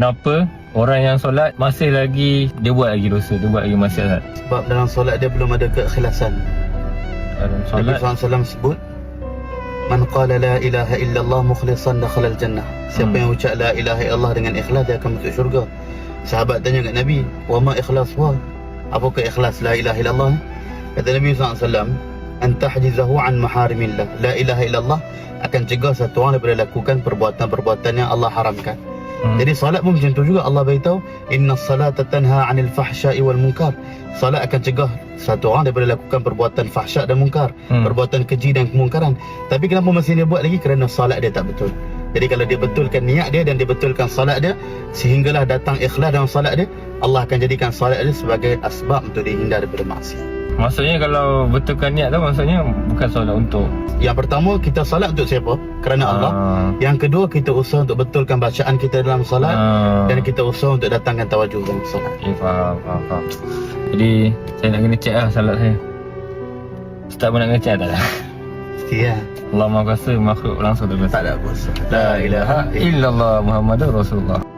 kenapa orang yang solat masih lagi dia buat lagi dosa, dia buat lagi maksiat? Sebab dalam solat dia belum ada keikhlasan. Dalam Nabi solat SAW sebut, Man qala la ilaha illallah mukhlisan dakhala al-jannah. Siapa yang ucap la ilaha illallah dengan ikhlas, dia akan masuk syurga. Sahabat tanya kat Nabi, wa ma ikhlas wa? Apakah ikhlas la ilaha illallah? Kata Nabi SAW, an tahjizahu an maharimillah. La ilaha illallah akan cegah satu orang daripada lakukan perbuatan-perbuatan yang Allah haramkan. Jadi salat pun macam tu juga. Allah beritahu, inna salata tanha 'anil fahsya'i wal munkar. Salat akan cegah satu orang daripada lakukan perbuatan fahsyak dan munkar, perbuatan keji dan kemungkaran. Tapi kenapa masih dia buat lagi? Kerana salat dia tak betul. Jadi kalau dia betulkan niat dia dan dia betulkan salat dia, sehinggalah datang ikhlas dalam salat dia, Allah akan jadikan salat dia sebagai asbab untuk dihindar daripada maksiat. maksudnya kalau betulkan niat tu maksudnya bukan solat untuk Yang pertama, kita salat untuk siapa? Kerana Allah. Yang kedua, kita usaha untuk betulkan bacaan kita dalam salat, dan kita usaha untuk datangkan tawajuh dalam salat. faham. Jadi saya nak kena check lah salat saya. Ustaz pun nak kena check tak lah? Mesti ya. Allah Maha Kuasa makhluk langsung tu. Tak ada apa. La ilaha illallah Muhammadur Rasulullah.